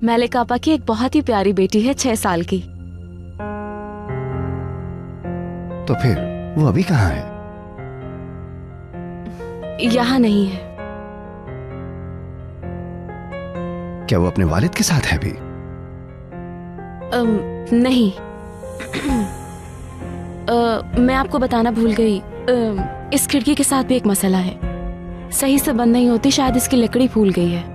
मलिक आपा की एक बहुत ही प्यारी बेटी है, 6 साल की। तो फिर वो अभी कहाँ है? यहाँ नहीं है। क्या वो अपने वालिद के साथ है अभी? नहीं। मैं आपको बताना भूल गई, इस खिड़की के साथ भी एक मसला है। सही से बंद नहीं होती, शायद इसकी लकड़ी फूल गई है।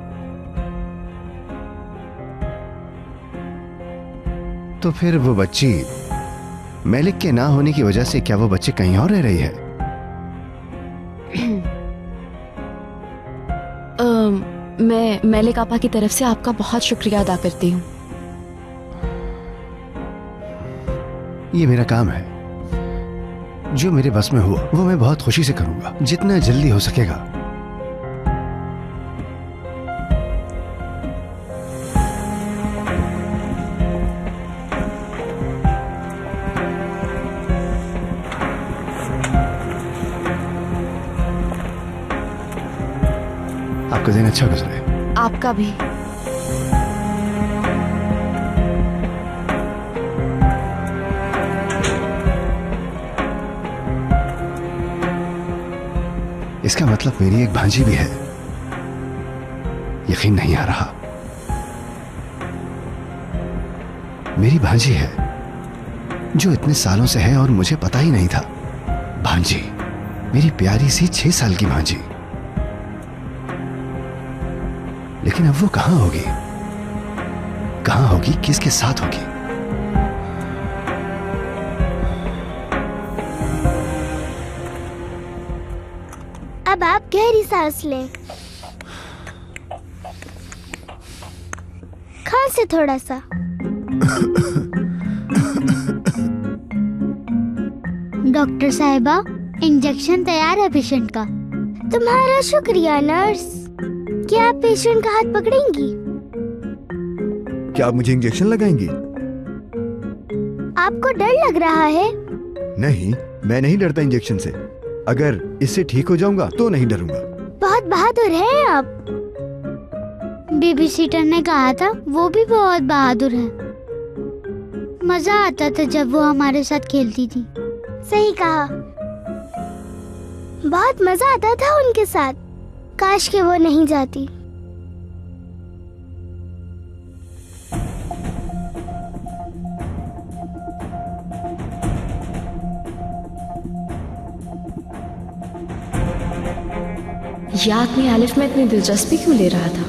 तो फिर वो बच्ची मलिक के ना होने की वजह से, क्या वो बच्ची कहीं और रह रही है? मैं मलिक आपा की तरफ से आपका बहुत शुक्रिया अदा करती हूँ। ये मेरा काम है। जो मेरे बस में हुआ वो मैं बहुत खुशी से करूंगा, जितना जल्दी हो सकेगा। आपका दिन अच्छा गुजरे। आपका भी। इसका मतलब मेरी एक भांजी भी है। यकीन नहीं आ रहा। मेरी भांजी है जो इतने सालों से है और मुझे पता ही नहीं था। भांजी, मेरी प्यारी सी 6 साल की भांजी। लेकिन अब वो कहां होगी? कहां होगी? किसके साथ होगी? अब आप गहरी सांस लें। खांसे थोड़ा सा। डॉक्टर साहिबा, इंजेक्शन तैयार है पेशेंट का। तुम्हारा शुक्रिया नर्स। क्या आप पेशेंट का हाथ पकड़ेंगी? क्या आप मुझे इंजेक्शन लगाएंगी? आपको डर लग रहा है? नहीं, मैं नहीं डरता इंजेक्शन से। अगर इससे ठीक हो जाऊंगा तो नहीं डरूंगा। बहुत बहादुर हैं आप। बेबी सीटर ने कहा था वो भी बहुत बहादुर है। मजा आता था जब वो हमारे साथ खेलती थी। सही कहा, बहुत मजा आता था उनके साथ। काश कि वो नहीं जाती। ये आदमी अलिफ में इतनी दिलचस्पी क्यों ले रहा था?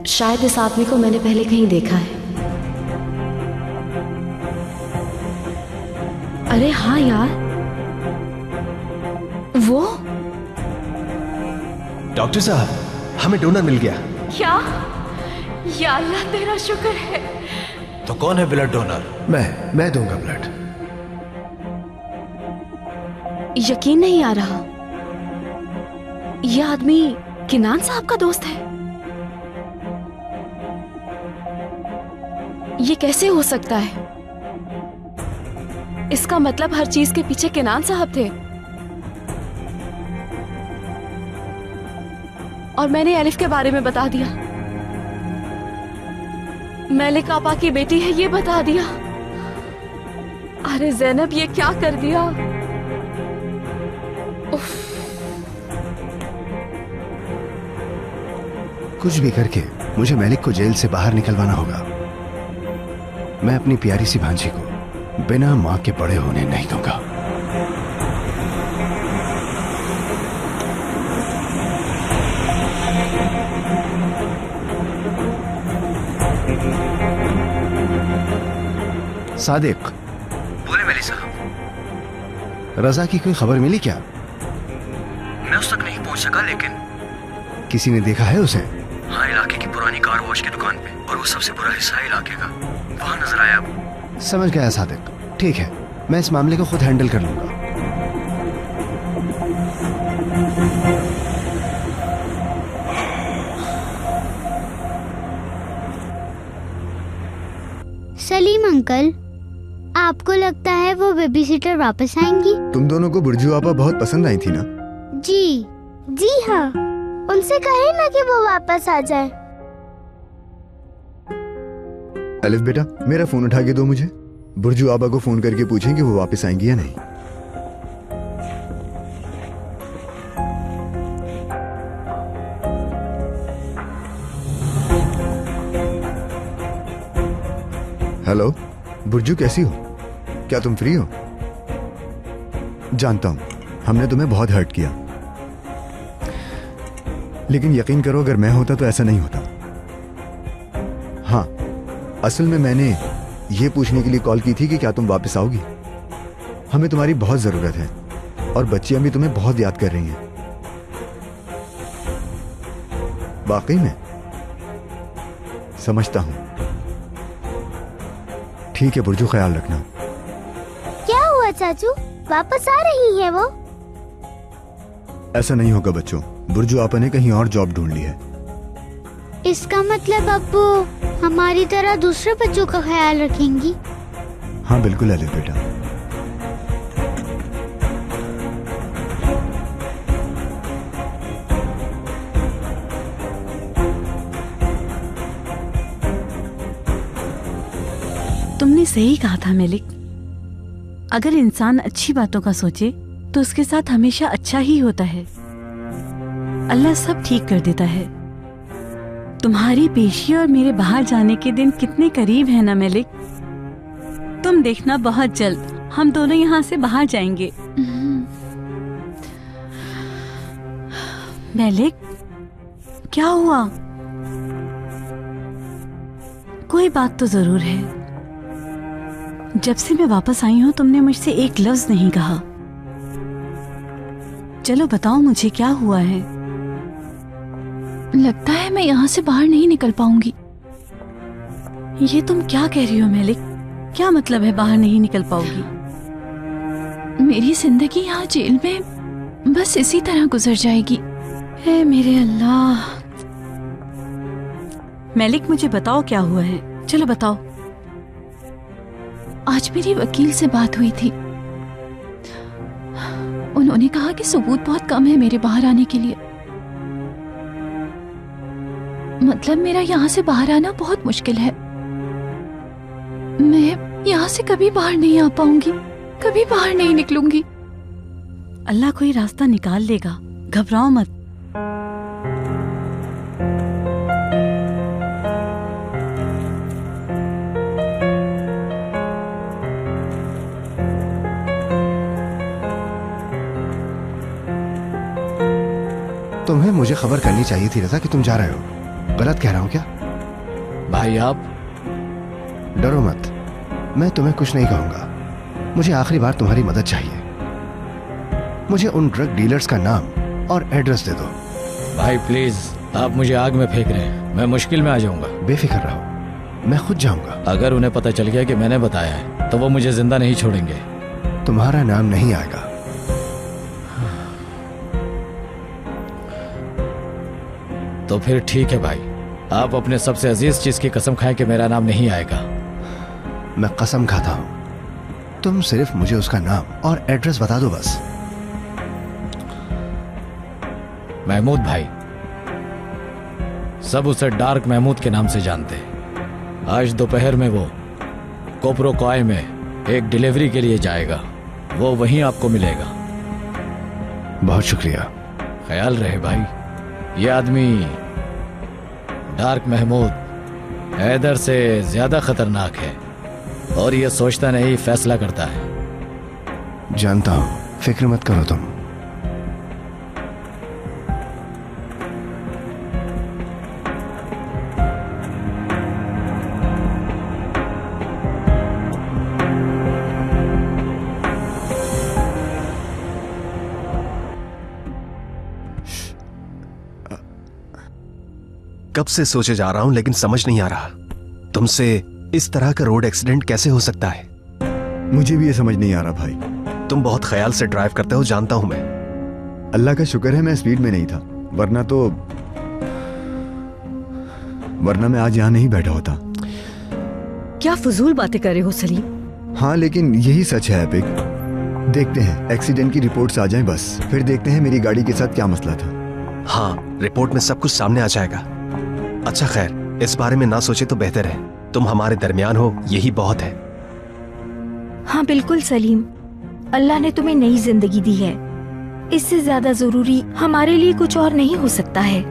शायद इस आदमी को मैंने पहले कहीं देखा है। अरे हाँ यार, वो। डॉक्टर साहब, हमें डोनर मिल गया। क्या? या अल्लाह, तेरा शुक्र है। तो कौन है ब्लड डोनर? मैं दूंगा ब्लड। यकीन नहीं आ रहा, यह आदमी किनान साहब का दोस्त है। ये कैसे हो सकता है? इसका मतलब हर चीज के पीछे किनान साहब थे। और मैंने अलिफ के बारे में बता दिया। मलिक आपा की बेटी है ये बता दिया। अरे ज़ैनब, ये क्या कर दिया? उफ। कुछ भी करके मुझे मलिक को जेल से बाहर निकलवाना होगा। मैं अपनी प्यारी सी भांजी को बिना मां के बड़े होने नहीं दूंगा। सादिक। बोले वली साहब। रजा की कोई खबर मिली क्या? मैं उस तक नहीं पहुंच सका, लेकिन किसी ने देखा है उसे? हाँ, इलाके की पुरानी कार वॉश की दुकान पे, और वो सबसे बुरा हिस्सा है इलाके का, वहां नजर आया वो। समझ गया सादिक, ठीक है, मैं इस मामले को खुद हैंडल कर लूंगा। सलीम अंकल, आपको लगता है वो बेबी सिटर वापस आएंगी? तुम दोनों को बुर्जू आपा बहुत पसंद आई थी ना? जी जी हाँ, उनसे कहे ना कि वो वापस आ जाए। अलिफ बेटा, मेरा फोन उठा के दो मुझे। बुर्जू आपा को फोन करके पूछें कि वो वापस आएंगी या नहीं। हेलो बुर्जू, कैसी हो? क्या तुम फ्री हो? जानता हूं हमने तुम्हें बहुत हर्ट किया, लेकिन यकीन करो अगर मैं होता तो ऐसा नहीं होता। हाँ, असल में मैंने ये पूछने के लिए कॉल की थी कि क्या तुम वापस आओगी। हमें तुम्हारी बहुत जरूरत है और बच्चियां भी तुम्हें बहुत याद कर रही हैं। वाकई में? समझता हूं। ठीक है बुर्जू, ख्याल रखना। क्या हुआ चाचू, वापस आ रही है वो? ऐसा नहीं होगा बच्चों, बुर्जू आपा ने कहीं और जॉब ढूंढ ली है। इसका मतलब अब वो हमारी तरह दूसरे बच्चों का ख्याल रखेंगी? हाँ बिल्कुल अलिफ बेटा। तुमने सही कहा था मेलिक। अगर इंसान अच्छी बातों का सोचे तो उसके साथ हमेशा अच्छा ही होता है। अल्लाह सब ठीक कर देता है। तुम्हारी पेशी और मेरे बाहर जाने के दिन कितने करीब है ना मेलिक। तुम देखना बहुत जल्द हम दोनों यहाँ से बाहर जाएंगे। मेलिक, क्या हुआ? कोई बात तो जरूर है। जब से मैं वापस आई हूं तुमने मुझसे एक लफ्ज नहीं कहा। चलो बताओ मुझे क्या हुआ है। लगता है मैं यहाँ से बाहर नहीं निकल पाऊंगी। ये तुम क्या कह रही हो मेलिक? क्या मतलब है बाहर नहीं निकल पाओगी? मेरी जिंदगी यहाँ जेल में बस इसी तरह गुजर जाएगी। हे मेरे अल्लाह। मेलिक मुझे बताओ क्या हुआ है, चलो बताओ। आज मेरी वकील से बात हुई थी। उन्होंने कहा कि सबूत बहुत कम है मेरे बाहर आने के लिए। मतलब मेरा यहाँ से बाहर आना बहुत मुश्किल है। मैं यहाँ से कभी बाहर नहीं आ पाऊंगी, कभी बाहर नहीं निकलूंगी। अल्लाह कोई रास्ता निकाल लेगा, घबराओ मत। तुम्हें मुझे खबर करनी चाहिए थी रज़ा कि तुम जा रहे हो। गलत कह रहा हूं क्या? भाई आप डरो मत, मैं तुम्हें कुछ नहीं कहूंगा। मुझे आखिरी बार तुम्हारी मदद चाहिए। मुझे उन ड्रग डीलर्स का नाम और एड्रेस दे दो। भाई प्लीज, आप मुझे आग में फेंक रहे हैं, मैं मुश्किल में आ जाऊंगा। बेफिक्र रहो, मैं खुद जाऊंगा। अगर उन्हें पता चल गया कि मैंने बताया है तो वो मुझे जिंदा नहीं छोड़ेंगे। तुम्हारा नाम नहीं आएगा। तो फिर ठीक है भाई, आप अपने सबसे अजीज चीज की कसम खाएं कि मेरा नाम नहीं आएगा। मैं कसम खाता हूं। तुम सिर्फ मुझे उसका नाम और एड्रेस बता दो बस। महमूद भाई, सब उसे डार्क महमूद के नाम से जानते हैं। आज दोपहर में वो कोपरो कॉय में एक डिलीवरी के लिए जाएगा, वो वहीं आपको मिलेगा। बहुत शुक्रिया। ख्याल रहे भाई, ये आदमी डार्क महमूद हैदर से ज्यादा खतरनाक है और ये सोचता नहीं, फैसला करता है। जानता हूं, फिक्र मत करो तुम। कब से सोचे जा रहा हूं लेकिन समझ नहीं आ रहा, तुमसे इस तरह का रोड एक्सीडेंट कैसे हो सकता है। मुझे भी ये समझ नहीं आ रहा भाई। तुम बहुत ख्याल से ड्राइव करते हो, जानता हूं मैं। अल्लाह का शुक्र है मैं स्पीड में नहीं था, वरना मैं आज यहाँ नहीं बैठा होता। क्या फजूल बातें कर रहे हो सलीम? हाँ, लेकिन यही सच है एपिक। देखते हैं, एक्सीडेंट की रिपोर्ट्स आ जाएं बस, फिर देखते हैं मेरी गाड़ी के साथ क्या मसला था। हाँ, रिपोर्ट में सब कुछ सामने आ जाएगा। अच्छा खैर, इस बारे में ना सोचे तो बेहतर है। तुम हमारे दरमियान हो, यही बहुत है। हाँ बिल्कुल सलीम, अल्लाह ने तुम्हें नई जिंदगी दी है, इससे ज्यादा जरूरी हमारे लिए कुछ और नहीं हो सकता है।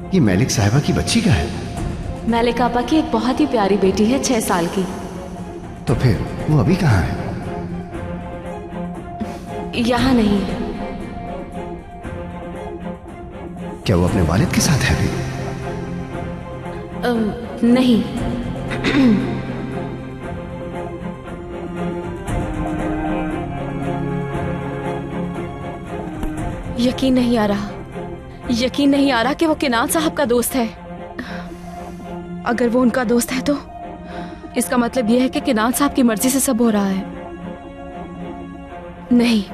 ये मलिक साहिबा की बच्ची का है? मलिक आपा की एक बहुत ही प्यारी बेटी है, 6 साल की। तो फिर वो अभी कहाँ है? यहाँ नहीं है। क्या वो अपने वालिद के साथ है अभी? नहीं। यकीन नहीं आ रहा, यकीन नहीं आ रहा कि वो किनान साहब का दोस्त है। अगर वो उनका दोस्त है तो इसका मतलब यह है कि किनान साहब की मर्जी से सब हो रहा है। नहीं,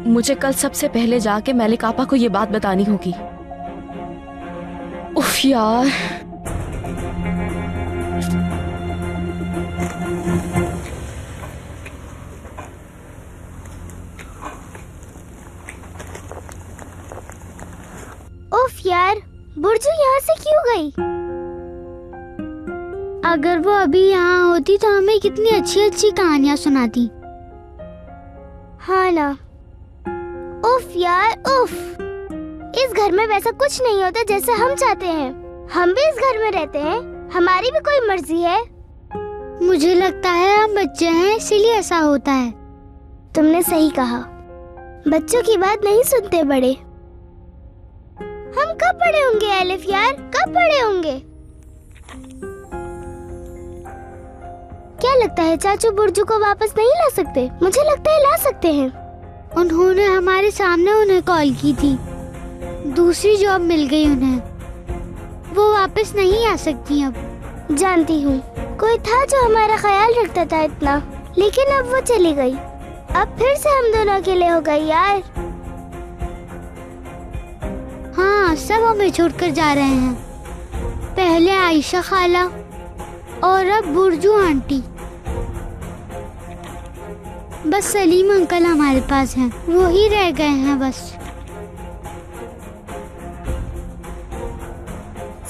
मुझे कल सबसे पहले जाके मलिक आपा को ये बात बतानी होगी। उफ यार। उफ यार, बुर्जू यहाँ से क्यों गई? अगर वो अभी यहाँ होती तो हमें कितनी अच्छी अच्छी कहानियाँ सुनाती। हाँ ना। उफ यार उफ। इस घर में वैसा कुछ नहीं होता जैसे हम चाहते हैं। हम भी इस घर में रहते हैं, हमारी भी कोई मर्जी है। मुझे लगता है हम बच्चे हैं इसीलिए ऐसा होता है। तुमने सही कहा, बच्चों की बात नहीं सुनते बड़े। हम कब बड़े होंगे एलिफ यार, कब बड़े होंगे? क्या लगता है चाचू बुर्जू को वापस नहीं ला सकते? मुझे लगता है ला सकते हैं। उन्होंने हमारे सामने उन्हें कॉल की थी, दूसरी जॉब मिल गई उन्हें, वो वापस नहीं आ सकती अब। जानती हूँ, कोई था जो हमारा ख्याल रखता था इतना, लेकिन अब वो चली गई। अब फिर से हम दोनों अकेले हो गए यार। हाँ, सब हमें छोड़कर जा रहे हैं। पहले आयशा खाला और अब बुर्जू आंटी। बस सलीम अंकल हमारे पास हैं, वो ही रह गए हैं बस।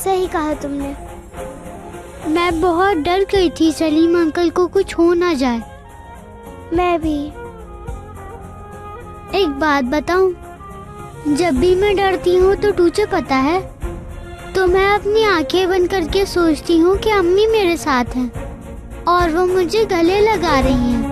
सही कहा तुमने। मैं बहुत डर गई थी सलीम अंकल को कुछ हो ना जाए। मैं भी। एक बात बताऊं, जब भी मैं डरती हूँ तो तुझे पता है, तो मैं अपनी आंखें बंद करके सोचती हूँ कि अम्मी मेरे साथ हैं और वो मुझे गले लगा रही हैं।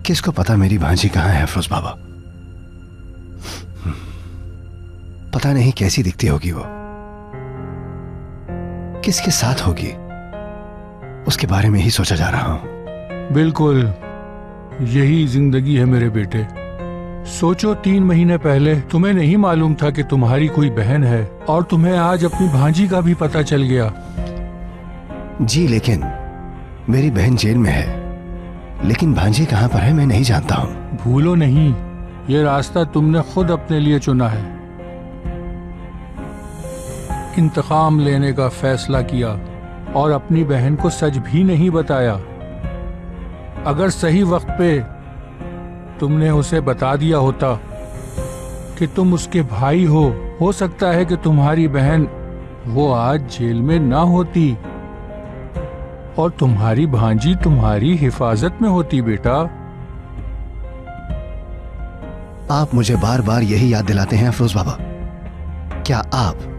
किसको पता मेरी भांजी कहाँ है अफरोज बाबा? पता नहीं कैसी दिखती होगी वो, किसके साथ होगी, उसके बारे में ही सोचा जा रहा हूं। बिल्कुल यही जिंदगी है मेरे बेटे। सोचो 3 महीने पहले तुम्हें नहीं मालूम था कि तुम्हारी कोई बहन है और तुम्हें आज अपनी भांजी का भी पता चल गया। जी, लेकिन मेरी बहन जेल में है, लेकिन भांजी कहाँ पर है मैं नहीं जानता हूँ। भूलो नहीं, ये रास्ता तुमने खुद अपने लिए चुना है। इंतकाम लेने का फैसला किया और अपनी बहन को सच भी नहीं बताया। अगर सही वक्त पे तुमने उसे बता दिया होता कि तुम उसके भाई हो सकता है कि तुम्हारी बहन वो आज जेल में ना होती और तुम्हारी भांजी तुम्हारी हिफाजत में होती। बेटा, आप मुझे बार बार यही याद दिलाते हैं अफरोज बाबा। क्या आप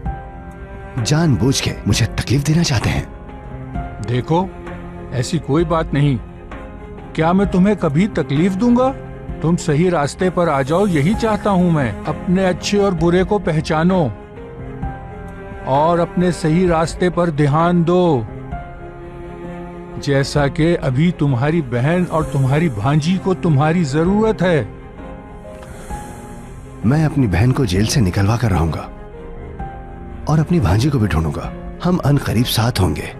जानबूझ के मुझे तकलीफ देना चाहते हैं? देखो, ऐसी कोई बात नहीं। क्या मैं तुम्हें कभी तकलीफ दूंगा? तुम सही रास्ते पर आ जाओ, यही चाहता हूँ मैं। अपने अच्छे और बुरे को पहचानो और अपने सही रास्ते पर ध्यान दो, जैसा कि अभी तुम्हारी बहन और तुम्हारी भांजी को तुम्हारी जरूरत है। मैं अपनी बहन को जेल से निकलवा कर रहूंगा और अपनी भांजी को भी ढूंढूंगा। हम अनकरीब साथ होंगे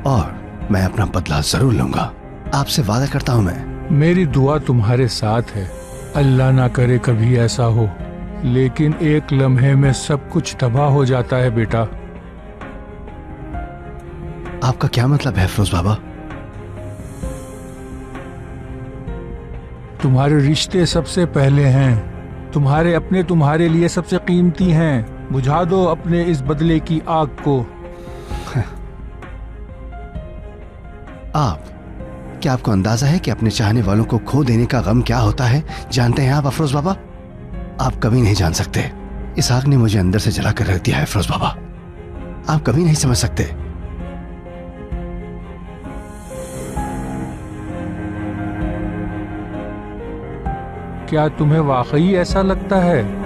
और मैं अपना बदला जरूर लूंगा। आपसे वादा करता हूं मैं। मेरी दुआ तुम्हारे साथ है। अल्लाह ना करे कभी ऐसा हो, लेकिन एक लम्हे में सब कुछ तबाह हो जाता है बेटा। आपका क्या मतलब है फिरोज बाबा? तुम्हारे रिश्ते सबसे पहले हैं, तुम्हारे अपने तुम्हारे लिए सबसे कीमती हैं। बुझा दो अपने इस बदले की आग को। आप, क्या आपको अंदाजा है कि अपने चाहने वालों को खो देने का गम क्या होता है? जानते हैं आप अफरोज बाबा? आप कभी नहीं जान सकते। इस आग ने मुझे अंदर से जला कर रख दिया है अफरोज बाबा। आप कभी नहीं समझ सकते। क्या तुम्हें वाकई ऐसा लगता है?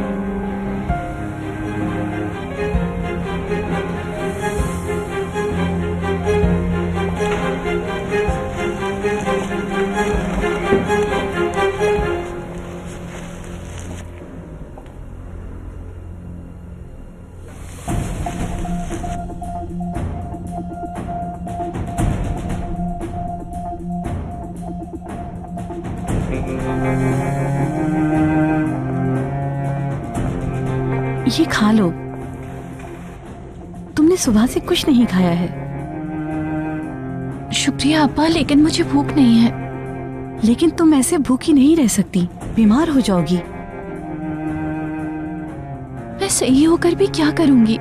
ये खा लो। तुमने सुबह से कुछ नहीं खाया है। शुक्रिया अब्बा, लेकिन मुझे भूख नहीं है। लेकिन तुम ऐसे भूखी नहीं रह सकती, बीमार हो जाओगी। मैं सही होकर भी क्या करूंगी?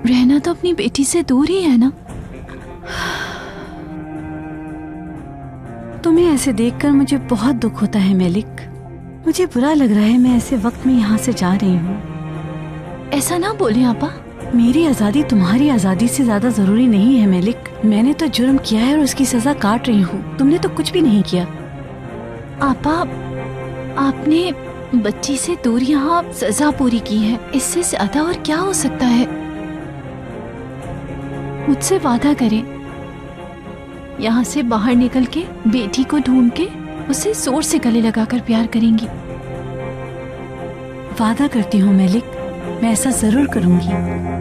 रहना तो अपनी बेटी से दूर ही है ना। तुम्हें ऐसे देखकर मुझे बहुत दुख होता है मेलिक। मुझे बुरा लग रहा है मैं ऐसे वक्त में यहाँ से जा रही हूँ। ऐसा ना बोले आपा। मेरी आजादी तुम्हारी आजादी से ज्यादा जरूरी नहीं है मेलिक। मैंने तो जुर्म किया है और उसकी सजा काट रही हूँ। तुमने तो कुछ भी नहीं किया। आपा, आपने बच्ची से दूर यहाँ सजा पूरी की है। इससे ज्यादा और क्या हो सकता है? मुझसे वादा करें, यहाँ से बाहर निकल के बेटी को ढूंढ के उसे जोर से गले लगाकर प्यार करेंगी। वादा करती हूँ मेलिक, मैं ऐसा जरूर करूंगी।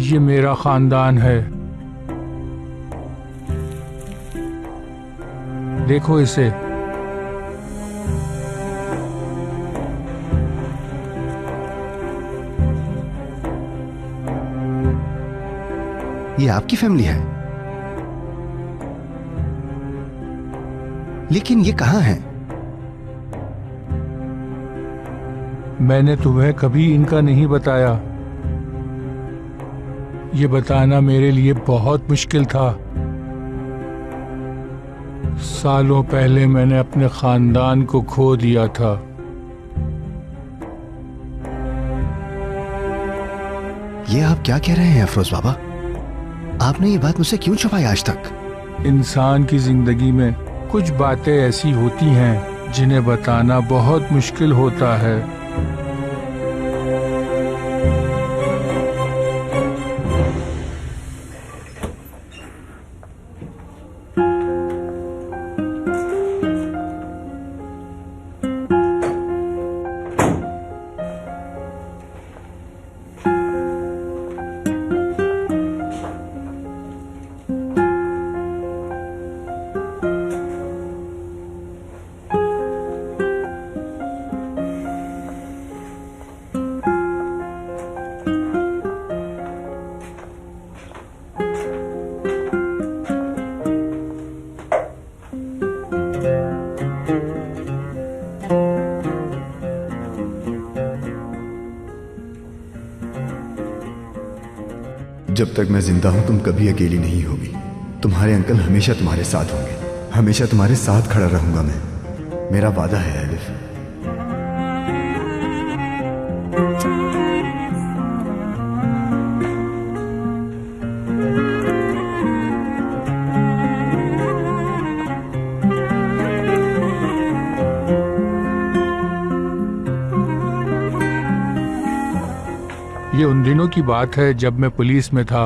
ये मेरा खानदान है, देखो इसे। ये आपकी फैमिली है, लेकिन ये कहाँ है? मैंने तुम्हें कभी इनका नहीं बताया। ये बताना मेरे लिए बहुत मुश्किल था। सालों पहले मैंने अपने खानदान को खो दिया था। ये आप क्या कह रहे हैं अफरोज बाबा? आपने ये बात मुझसे क्यों छुपाई आज तक? इंसान की जिंदगी में कुछ बातें ऐसी होती हैं जिन्हें बताना बहुत मुश्किल होता है। जब तक मैं जिंदा हूं तुम कभी अकेली नहीं होगी। तुम्हारे अंकल हमेशा तुम्हारे साथ होंगे, हमेशा तुम्हारे साथ खड़ा रहूंगा मैं, मेरा वादा है एलिफ। ये उन दिनों की बात है जब मैं पुलिस में था।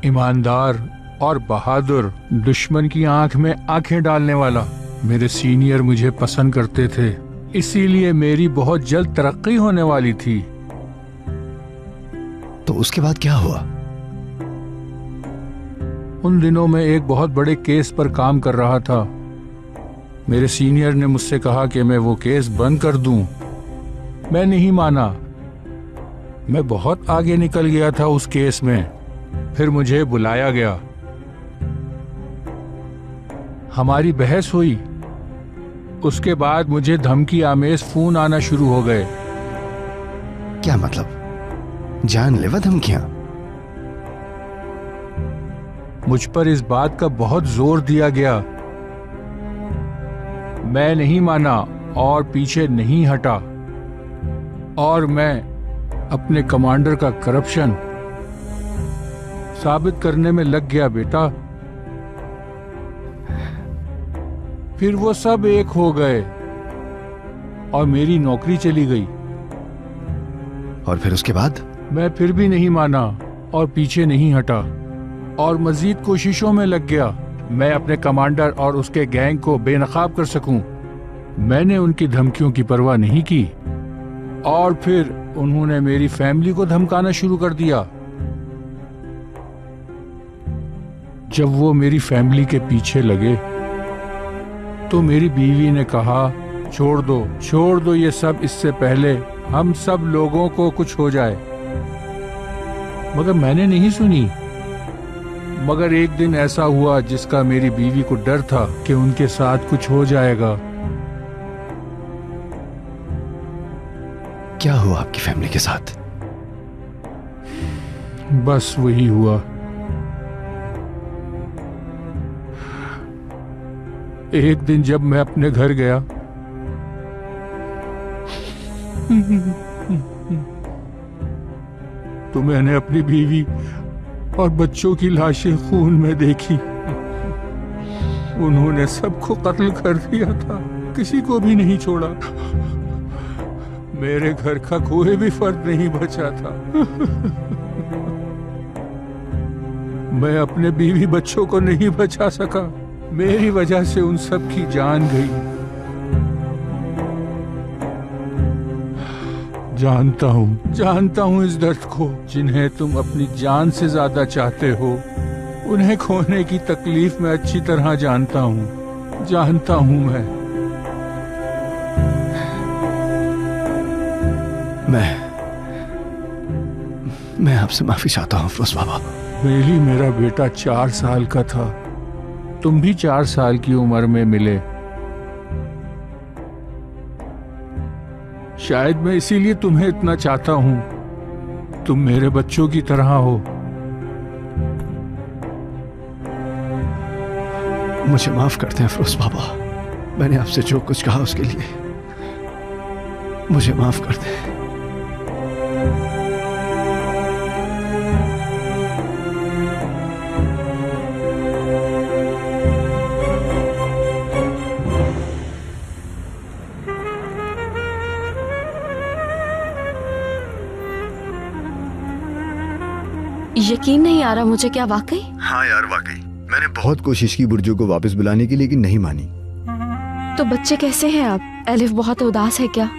ईमानदार और बहादुर, दुश्मन की आंख में आंखें डालने वाला। मेरे सीनियर मुझे पसंद करते थे, इसीलिए मेरी बहुत जल्द तरक्की होने वाली थी। तो उसके बाद क्या हुआ? उन दिनों मैं एक बहुत बड़े केस पर काम कर रहा था। मेरे सीनियर ने मुझसे कहा कि मैं वो केस बंद कर दूं। मैं नहीं माना। मैं बहुत आगे निकल गया था उस केस में। फिर मुझे बुलाया गया, हमारी बहस हुई। उसके बाद मुझे धमकी आमेज फोन आना शुरू हो गए। क्या मतलब? जानलेवा धमकियां? मुझ पर इस बात का बहुत जोर दिया गया। मैं नहीं माना और पीछे नहीं हटा, और मैं अपने कमांडर का करप्शन साबित करने में लग गया बेटा। फिर वो सब एक हो गए और मेरी नौकरी चली गई। और फिर उसके बाद? मैं फिर भी नहीं माना और पीछे नहीं हटा और मजीद कोशिशों में लग गया, मैं अपने कमांडर और उसके गैंग को बेनकाब कर सकूं। मैंने उनकी धमकियों की परवाह नहीं की और फिर उन्होंने मेरी फैमिली को धमकाना शुरू कर दिया। जब वो मेरी फैमिली के पीछे लगे तो मेरी बीवी ने कहा, छोड़ दो ये सब, इससे पहले हम सब लोगों को कुछ हो जाए। मगर मैंने नहीं सुनी। मगर एक दिन ऐसा हुआ जिसका मेरी बीवी को डर था कि उनके साथ कुछ हो जाएगा। क्या हुआ आपकी फैमिली के साथ? बस वही हुआ। एक दिन जब मैं अपने घर गया तो मैंने अपनी बीवी और बच्चों की लाशें खून में देखी। उन्होंने सबको कत्ल कर दिया था, किसी को भी नहीं छोड़ा। मेरे घर का कोई भी फर्द नहीं बचा था। मैं अपने बीवी बच्चों को नहीं बचा सका। मेरी वजह से उन सब की जान गई। जानता हूं इस दर्द को, जिन्हें तुम अपनी जान से ज्यादा चाहते हो। उन्हें खोने की तकलीफ मैं अच्छी तरह जानता हूं मैं आपसे माफी चाहता हूं अफरोज बाबा। मेरा बेटा 4 साल का था, तुम भी 4 साल की उम्र में मिले। शायद मैं इसीलिए तुम्हें इतना चाहता हूं। तुम मेरे बच्चों की तरह हो। मुझे माफ करते हैं अफरोज बाबा, मैंने आपसे जो कुछ कहा उसके लिए मुझे माफ कर दें। यकीन नहीं आ रहा मुझे, क्या वाकई? हाँ यार वाकई, मैंने बहुत कोशिश की बुर्जू को वापस बुलाने की, लेकिन नहीं मानी। तो बच्चे कैसे हैं अब? एलिफ बहुत उदास है क्या?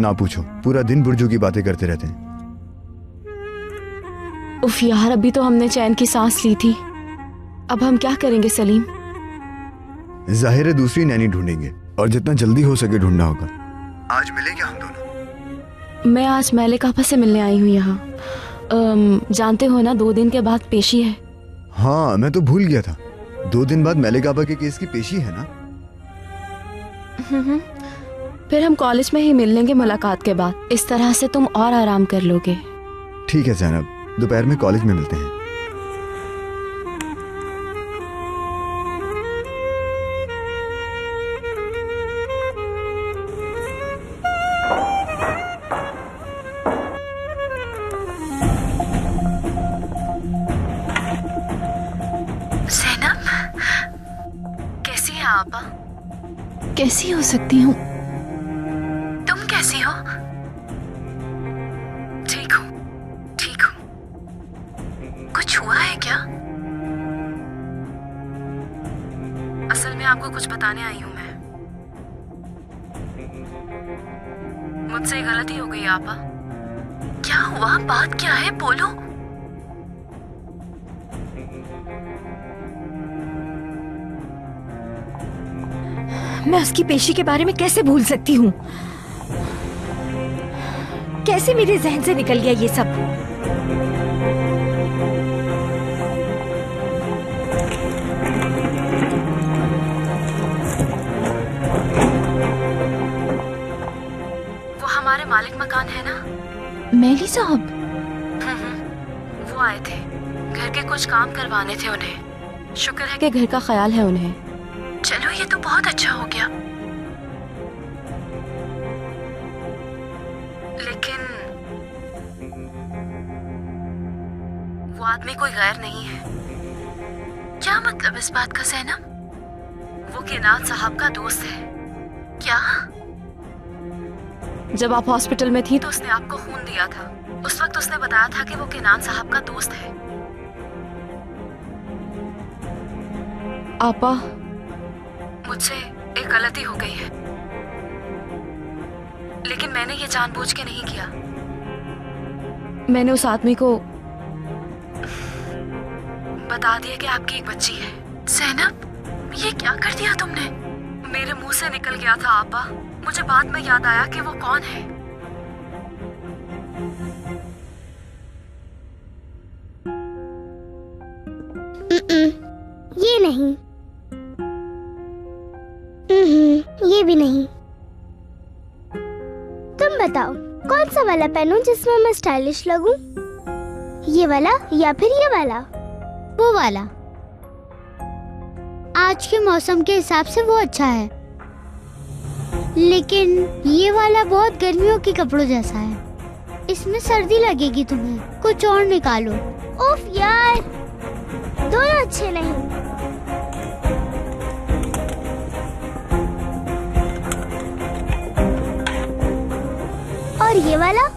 ना पूछो, पूरा दिन बुर्जू की बातें करते रहते हैं। उफ यार, अभी तो हमने चैन की सांस ली थी। अब हम क्या करेंगे सलीम? जाहिर है दूसरी नैनी ढूंढेंगे, और जितना जल्दी हो सके ढूंढना होगा। आज मिले क्या हम दोनों? मैं आज मैलिक आपा से मिलने आई हूँ यहाँ। जानते हो ना, 2 दिन के बाद पेशी है। हाँ, मैं तो भूल गया था। 2 दिन बाद मैलिक आपा के केस की पेशी है ना? फिर हम कॉलेज में ही मिल लेंगे मुलाकात के बाद। इस तरह से तुम और आराम कर लोगे। ठीक है जैनब, दोपहर में कॉलेज में मिलते हैं। आपा? कैसी हो सकती हूँ? तुम कैसी हो? ठीक हूँ, ठीक हूँ। कुछ हुआ है क्या? असल में आपको कुछ बताने आई हूँ मैं। मुझसे गलती हो गई आपा। क्या हुआ? बात क्या है? बोलो। मैं उसकी पेशी के बारे में कैसे भूल सकती हूँ? कैसे मेरे जहन से निकल गया ये सब? वो हमारे मालिक मकान है ना? मेली साहब? वो आए थे, घर के कुछ काम करवाने थे उन्हें। शुक्र है कि घर का ख्याल है उन्हें। चलो ये तो बहुत अच्छा हो गया। लेकिन वो आदमी कोई गैर नहीं है। क्या मतलब इस बात का ज़ैनब? वो केनात साहब का दोस्त है। क्या? जब आप हॉस्पिटल में थी तो उसने आपको खून दिया था। उस वक्त उसने बताया था कि वो केनात साहब का दोस्त है। आपा, मुझसे एक गलती हो गई है, लेकिन मैंने ये जानबूझ के नहीं किया। मैंने उस आदमी को बता दिया कि आपकी एक बच्ची है। ज़ैनब, ये क्या कर दिया तुमने? मेरे मुंह से निकल गया था आपा। मुझे बाद में याद आया कि वो कौन है। ये नहीं। ये भी नहीं। तुम बताओ कौन सा वाला पहनूं जिसमें मैं स्टाइलिश लगूं? ये वाला या फिर ये वाला? वो वाला। आज के मौसम के हिसाब से वो अच्छा है, लेकिन ये वाला बहुत गर्मियों के कपड़ों जैसा है। इसमें सर्दी लगेगी तुम्हें। कुछ और निकालो। उफ यार, दोनों अच्छे नहीं। और ये वाला?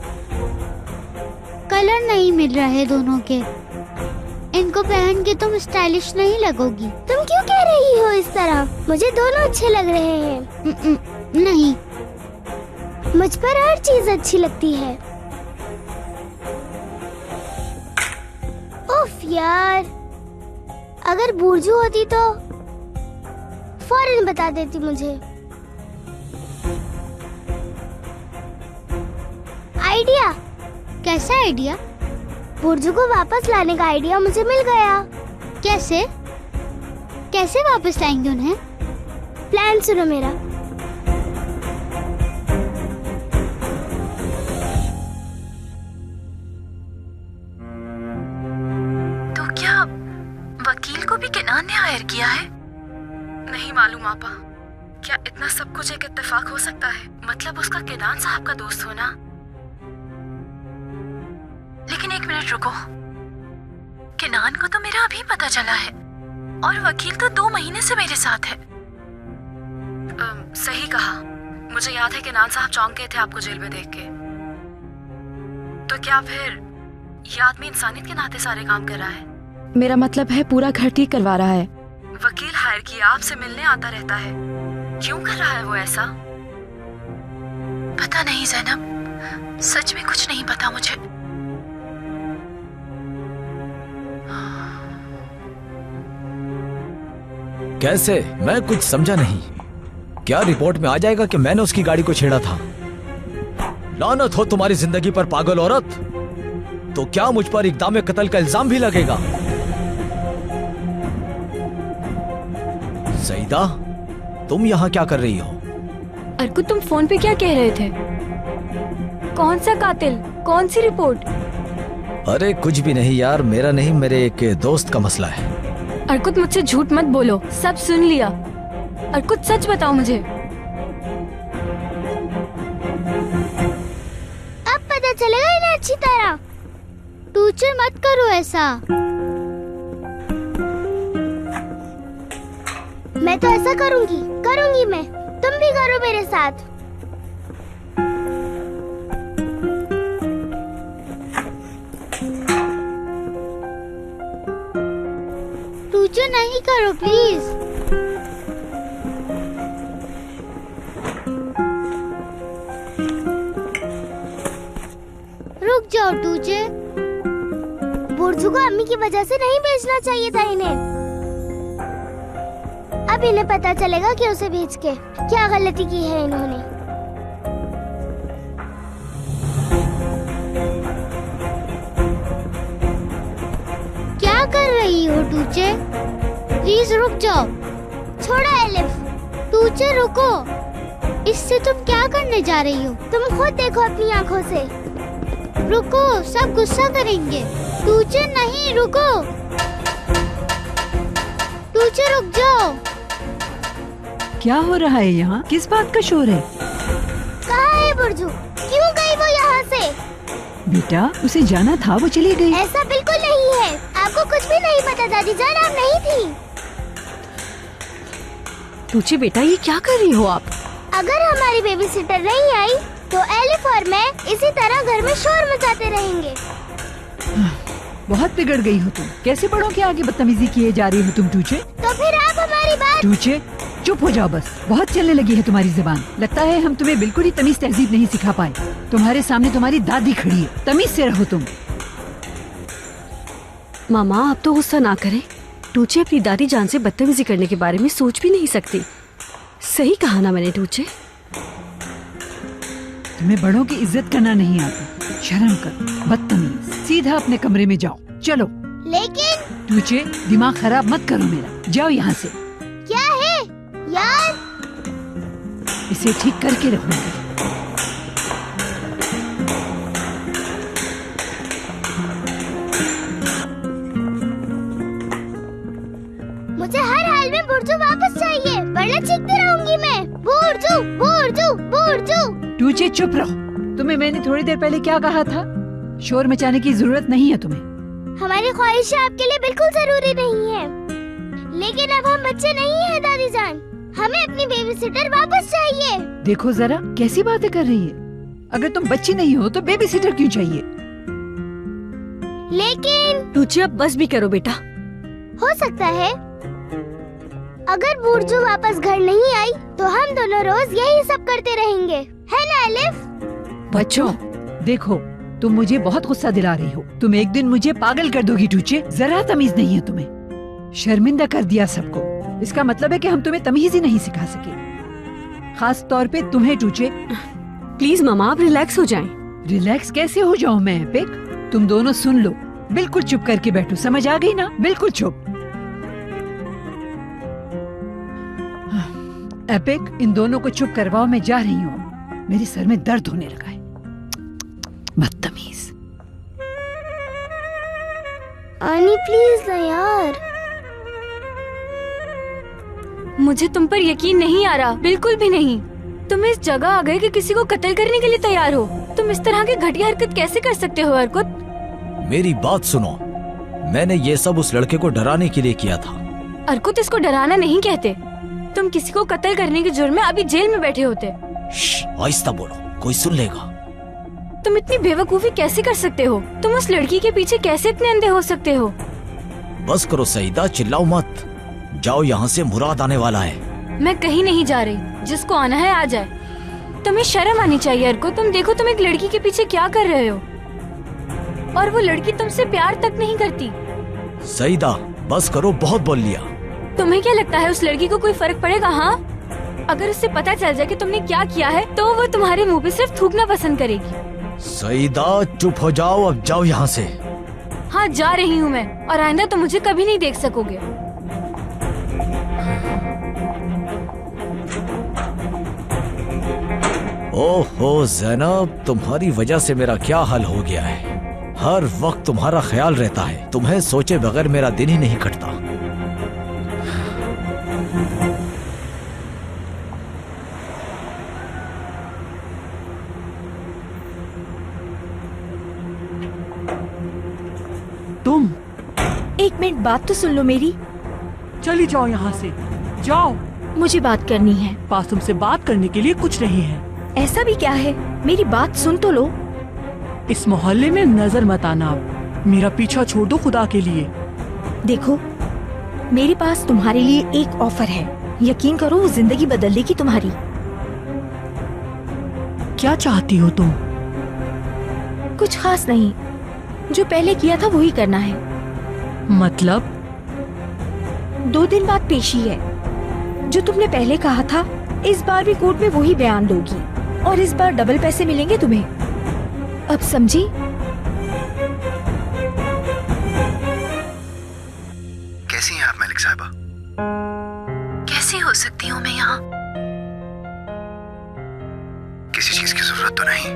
कलर नहीं मिल रहे दोनों के। इनको पहन के तुम स्टाइलिश नहीं लगोगी। तुम क्यों कह रही हो इस तरह? मुझे दोनों अच्छे लग रहे हैं। नहीं, मुझ पर हर चीज अच्छी लगती है। उफ यार, अगर बुर्जू होती तो फौरन बता देती मुझे। आइडिया? कैसा आइडिया? बुर्जू को वापस लाने का आइडिया मुझे मिल गया। कैसे? कैसे वापस लाएंगे उन्हें? प्लान सुनो मेरा। तो क्या वकील को भी केनान ने हायर किया है? नहीं मालूम आपा। क्या इतना सब कुछ एक इत्तेफाक हो सकता है? मतलब उसका केनान साहब का दोस्त होना। लेकिन एक मिनट रुको, केनान को तो मेरा अभी पता चला है और वकील तो 2 महीने से मेरे साथ है। सही कहा। मुझे याद है केनान साहब चौंक गए थे आपको जेल में देख के। तो क्या फिर ये आदमी इंसानियत के नाते सारे काम कर रहा है? मेरा मतलब है पूरा घर ठीक करवा रहा है। वकील हायर किया, आपसे मिलने आता रहता है। क्यों कर रहा है वो ऐसा? पता नहीं ज़ैनब, सच में कुछ नहीं पता मुझे। कैसे? मैं कुछ समझा नहीं। क्या रिपोर्ट में आ जाएगा कि मैंने उसकी गाड़ी को छेड़ा था? लानत हो तुम्हारी जिंदगी पर पागल औरत। तो क्या मुझ पर इक़दाम कत्ल का इल्जाम भी लगेगा? सईदा, तुम यहाँ क्या कर रही हो? अर्कुत, तुम फोन पे क्या कह रहे थे? कौन सा कातिल? कौन सी रिपोर्ट? अरे कुछ भी नहीं यार, मेरा नहीं, मेरे एक दोस्त का मसला है। अर्कुत, मुझसे झूठ मत बोलो, सब सुन लिया। अर्कुत, सच बताओ मुझे। अब पता चलेगा इन्हें अच्छी तरह। टूचे मत करो ऐसा। मैं तो ऐसा करूंगी मैं। तुम भी करो मेरे साथ। टूचू नहीं करो प्लीज। रुक जाओ टूचे। बुर्जू को अम्मी की वजह से नहीं भेजना चाहिए था इन्हें। अब इन्हें पता चलेगा कि उसे भेज के क्या गलती की है इन्होंने। क्या कर रही हो टूचे? प्लीज रुक जाओ। छोड़ो एलिफ। टूचे रुको। इससे तुम क्या करने जा रही हो? तुम खुद देखो अपनी आंखों से। रुको, सब गुस्सा करेंगे। टूचे नहीं, रुको। टूचे रुक जाओ। क्या हो रहा है यहाँ? किस बात का शोर है? कहाँ है बुर्जू? क्यों गई वो यहाँ से? बेटा उसे जाना था, वो चली गई। ऐसा बिल्कुल नहीं है। आपको कुछ भी नहीं पता दादी जान, आप नहीं थी। टूचे बेटा ये क्या कर रही हो आप? अगर हमारी बेबी सिटर नहीं आई तो एलिफ और मैं इसी तरह घर में शोर मचाते रहेंगे। बहुत बिगड़ गई हो तुम। कैसे बड़ों के आगे बदतमीजी किए जा रही हो तुम टूचे? तो फिर आप हमारी बात। टूचे चुप हो जाओ बस। बहुत चलने लगी है तुम्हारी जुबान। लगता है हम तुम्हें बिल्कुल ही तमीज तहजीब नहीं सिखा पाए। तुम्हारे सामने तुम्हारी दादी खड़ी है, तमीज से रहो तुम। मामा आप तो गुस्सा ना करें। टूचे अपनी दादी जान से बदतमीजी करने के बारे में सोच भी नहीं सकती। सही कहा ना मैंने टूचे। तुम्हें बड़ों की इज्जत करना नहीं आती। शर्म कर बदतमीज। सीधा अपने कमरे में जाओ। चलो। लेकिन टूचे दिमाग खराब मत करो मेरा। जाओ यहाँ से। क्या है यार? इसे ठीक करके रखूंगी। मुझे हर हाल में बुर्जू वापस चाहिए, वरना चीखती रहूंगी मैं। बुर्जू बुर्जू बुर्जू। टूचे चुप रहो। तुम्हें मैंने थोड़ी देर पहले क्या कहा था? शोर मचाने की जरूरत नहीं है तुम्हें। हमारी ख्वाहिशें आपके लिए बिल्कुल जरूरी नहीं है, लेकिन अब हम बच्चे नहीं हैं दादी जान। हमें अपनी बेबी सिटर वापस चाहिए। देखो जरा कैसी बातें कर रही है। अगर तुम बच्ची नहीं हो तो बेबी सिटर क्यों चाहिए? लेकिन टूचे अब बस भी करो बेटा। हो सकता है अगर बुर्जू वापस घर नहीं आई तो हम दोनों रोज यही सब करते रहेंगे, है ना एलिफ? बच्चों देखो तुम मुझे बहुत गुस्सा दिला रही हो। तुम एक दिन मुझे पागल कर दोगी टूचे। जरा तमीज नहीं है तुम्हें। शर्मिंदा कर दिया सबको। इसका मतलब है कि हम तुम्हें तमीज ही नहीं सिखा सके, खास तौर पे तुम्हें टूचे। प्लीज मामा आप रिलैक्स हो जाएं। रिलैक्स कैसे हो जाऊं मैं एपिक? तुम दोनों सुन लो। बिल्कुल चुप करके बैठो, समझ आ गई ना? बिल्कुल चुप। एपिक इन दोनों को चुप करवाओ, मैं जा रही हूँ। मेरे सर में दर्द होने लगा है। बदतमीज। आनी प्लीज ना यार। मुझे तुम पर यकीन नहीं आ रहा, बिल्कुल भी नहीं। तुम इस जगह आ गए कि किसी को कत्ल करने के लिए तैयार हो। तुम इस तरह की घटिया हरकत कैसे कर सकते हो अर्कुत? मेरी बात सुनो, मैंने ये सब उस लड़के को डराने के लिए किया था। अर्कुत इसको डराना नहीं कहते। तुम किसी को कत्ल करने के जुर्म में अभी जेल में बैठे होते। आहिस्ता बोलो, कोई सुन लेगा। तुम इतनी बेवकूफी कैसे कर सकते हो? तुम उस लड़की के पीछे कैसे इतने अंधे हो सकते हो? बस करो सईदा, चिल्लाओ मत। जाओ यहाँ से, मुराद आने वाला है। मैं कहीं नहीं जा रही। जिसको आना है आ जाए। तुम्हें शर्म आनी चाहिए अर्को। तुम देखो तुम एक लड़की के पीछे क्या कर रहे हो, और वो लड़की तुमसे प्यार तक नहीं करती। सईदा बस करो, बहुत बोल लिया। तुम्हें क्या लगता है उस लड़की को कोई फर्क पड़ेगा? हाँ, अगर उससे पता चल जाए कि तुमने क्या किया है तो वो तुम्हारे मुंह पे सिर्फ थूकना पसंद करेगी। सईदा चुप हो जाओ, अब जाओ यहाँ से। हाँ जा रही हूँ मैं, और आइंदा तुम मुझे कभी नहीं देख सकोगे। ओहो ज़ैनब, तुम्हारी वजह से मेरा क्या हाल हो गया है। हर वक्त तुम्हारा ख्याल रहता है। तुम्हें सोचे बगैर मेरा दिन ही नहीं कटता। तुम एक मिनट बात तो सुन लो मेरी। चली जाओ यहाँ से, जाओ। मुझे बात करनी है। पास तुमसे बात करने के लिए कुछ नहीं है। ऐसा भी क्या है, मेरी बात सुन तो लो। इस मोहल्ले में नजर मत आना आप, मेरा पीछा छोड़ दो खुदा के लिए। देखो, मेरे पास तुम्हारे लिए एक ऑफर है, यकीन करो वो जिंदगी बदल देगी तुम्हारी। क्या चाहती हो तुम? कुछ खास नहीं, जो पहले किया था वही करना है। मतलब? 2 दिन बाद पेशी है। जो तुमने पहले कहा था इस बार भी कोर्ट में वही बयान दोगी, और इस बार डबल पैसे मिलेंगे तुम्हें। अब समझी? कैसी हैं आप मलिक साहिबा? कैसी हो सकती हूँ मैं यहाँ? किसी चीज की जरूरत तो नहीं?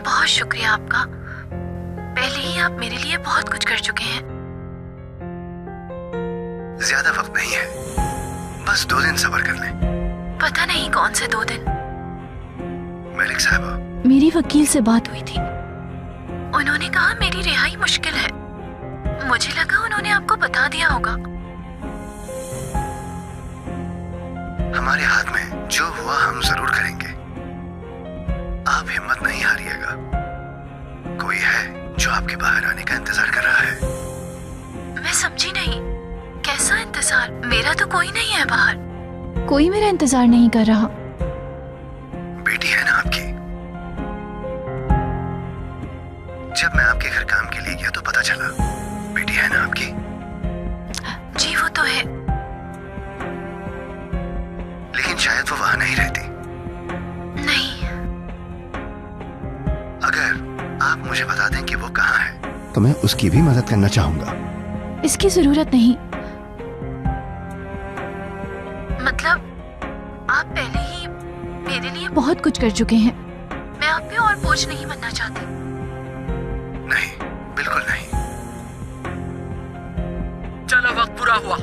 बहुत शुक्रिया आपका, पहले ही आप मेरे लिए बहुत कुछ कर चुके हैं। ज्यादा वक्त नहीं है, बस 2 दिन सब्र कर लें। पता नहीं कौन से 2 दिन। मलिक साहिबा, मेरी वकील से बात हुई थी, उन्होंने कहा मेरी रिहाई मुश्किल है। मुझे लगा उन्होंने आपको बता दिया होगा। हमारे हाथ में जो हुआ हम जरूर करेंगे, आप हिम्मत नहीं हारिएगा। कोई है जो आपके बाहर आने का इंतजार कर रहा है। मैं समझी नहीं, कैसा इंतजार? मेरा तो कोई नहीं है बाहर, कोई मेरा इंतजार नहीं कर रहा। बेटी है ना आपकी? जब मैं आपके घर काम के लिए गया तो पता चला, बेटी है ना आपकी? जी वो तो है, लेकिन शायद वो वहां नहीं रहती। नहीं। अगर आप मुझे बता दें कि वो कहाँ है तो मैं उसकी भी मदद करना चाहूंगा। इसकी जरूरत नहीं। मतलब आप पहले ही मेरे लिए बहुत कुछ कर चुके हैं, मैं आप पे और बोझ नहीं बनना चाहती। नहीं, बिल्कुल नहीं। चलो वक्त पूरा हुआ।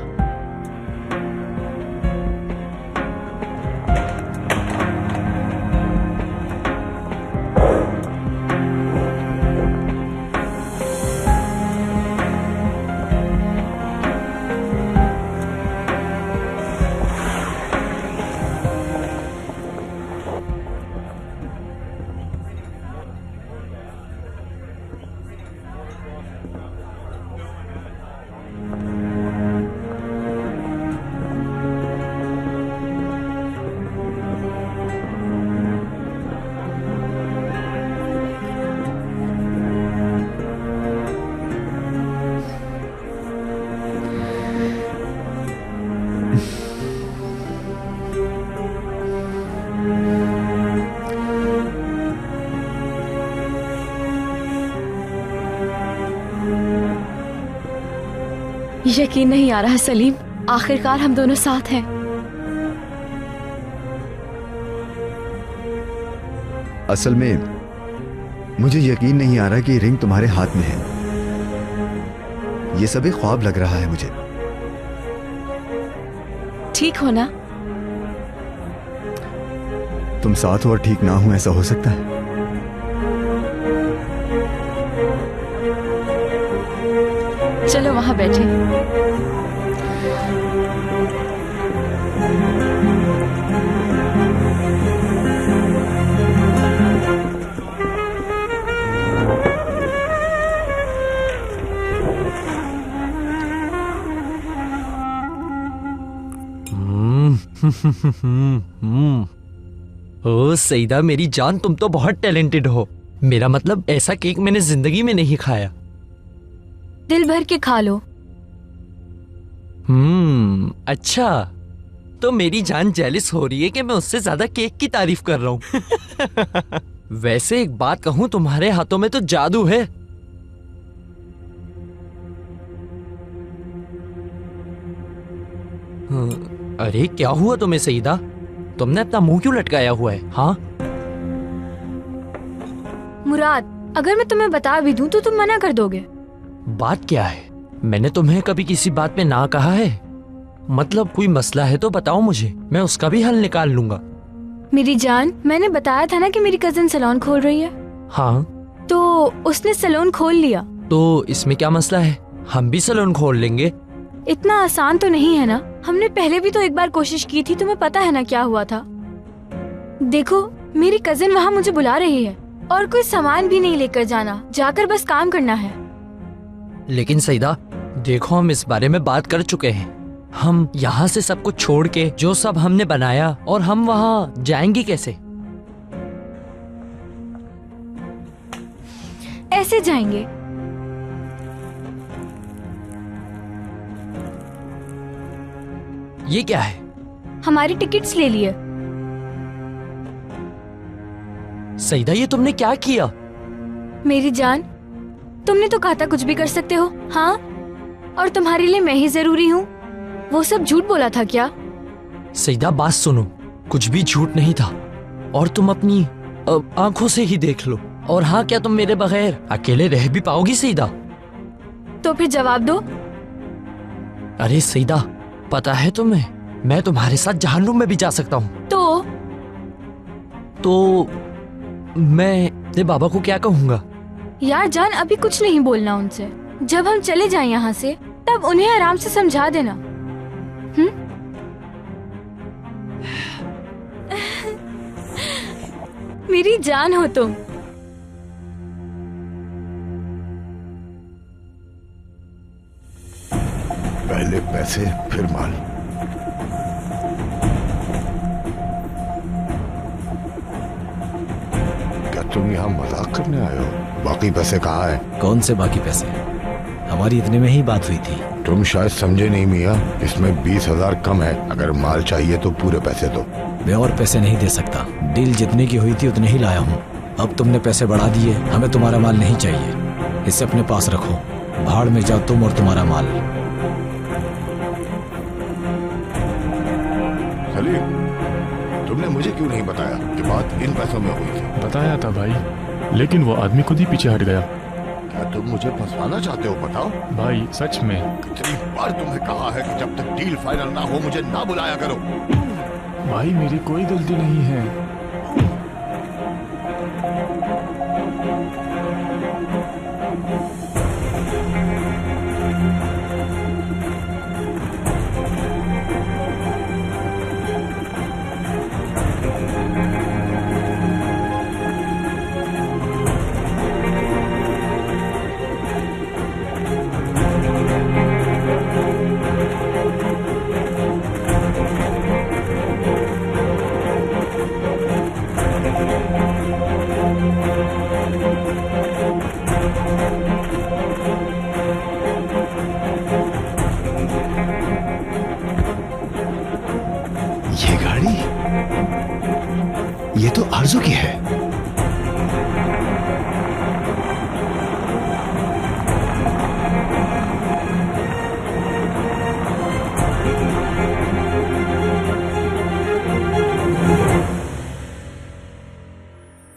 यकीन नहीं आ रहा सलीम, आखिरकार हम दोनों साथ हैं। असल में मुझे यकीन नहीं आ रहा कि रिंग तुम्हारे हाथ में है। ये सब एक ख्वाब लग रहा है मुझे। ठीक हो ना? तुम साथ हो और ठीक ना हो, ऐसा हो सकता है? चलो वहां बैठे। ओ सईदा मेरी जान, तुम तो बहुत टैलेंटेड हो। मेरा मतलब ऐसा केक मैंने जिंदगी में नहीं खाया। दिल भर के खा लो। अच्छा, तो मेरी जान जेलिस हो रही है कि मैं उससे ज्यादा केक की तारीफ कर रहा हूँ। वैसे एक बात कहूँ, तुम्हारे हाथों में तो जादू है। अरे क्या हुआ तुम्हें सईदा? तुमने अपना मुंह क्यों लटकाया हुआ है? हाँ मुराद, अगर मैं तुम्हें बता भी दूं तो तुम मना कर दोगे। बात क्या है? मैंने तुम्हें कभी किसी बात पे ना कहा है। मतलब कोई मसला है तो बताओ मुझे, मैं उसका भी हल निकाल लूंगा। मेरी जान, मैंने बताया था ना कि मेरी कजिन सैलून खोल रही है। हाँ, तो उसने सैलून खोल लिया। तो इसमें क्या मसला है? हम भी सैलून खोल लेंगे। इतना आसान तो नहीं है ना। हमने पहले भी तो एक बार कोशिश की थी, तुम्हें पता है ना क्या हुआ था। देखो मेरी कजिन वहाँ मुझे बुला रही है और कोई सामान भी नहीं लेकर जाना, जाकर बस काम करना है। लेकिन सईदा देखो, हम इस बारे में बात कर चुके हैं। हम यहाँ से सब कुछ छोड़ के जो सब हमने बनाया, और हम वहाँ जाएंगे कैसे? ऐसे जाएंगे। ये क्या है? हमारी टिकट्स ले लिए। सईदा ये तुमने क्या किया? मेरी जान, तुमने तो कहा था कुछ भी कर सकते हो, हाँ? और तुम्हारे लिए मैं ही जरूरी हूँ। वो सब झूठ बोला था क्या? सईदा बात सुनो, कुछ भी झूठ नहीं था, और तुम अपनी आंखों से ही देख लो। और हाँ, क्या तुम मेरे बगैर अकेले रह भी पाओगी सईदा? तो फिर जवाब दो। अरे सईदा, पता है तुम्हें, मैं तुम्हारे साथ जहन्नुम में भी जा सकता हूँ। तो मैं तेरे बाबा को क्या कहूँगा? यार जान, अभी कुछ नहीं बोलना उनसे। जब हम चले जाएं यहाँ से, तब उन्हें आराम से समझा देना। मेरी जान हो तुम। पहले पैसे फिर माल। क्या तुम यहाँ मजाक करने आए हो? बाकी पैसे कहाँ हैं? कौन से बाकी पैसे? हमारी इतने में ही बात हुई थी। तुम शायद समझे नहीं मियाँ, इसमें 20,000 कम है। अगर माल चाहिए तो पूरे पैसे दो। मैं और पैसे नहीं दे सकता। डील जितने की हुई थी उतने ही लाया हूँ। अब तुमने पैसे बढ़ा दिए, हमें तुम्हारा माल नहीं चाहिए। इसे अपने पास रखो। भाड़ में जाओ तुम और तुम्हारा माल। सलीम, तुमने मुझे क्यों नहीं बताया कि बात इन पैसों में हुई थी? बताया था भाई, लेकिन वो आदमी खुद ही पीछे हट गया। क्या तुम मुझे फंसाना चाहते हो? बताओ भाई सच में। कितनी बार तुम्हें कहा है कि जब तक डील फाइनल ना हो मुझे ना बुलाया करो। भाई मेरी कोई गलती नहीं है। ये गाड़ी, ये तो आरजू की है।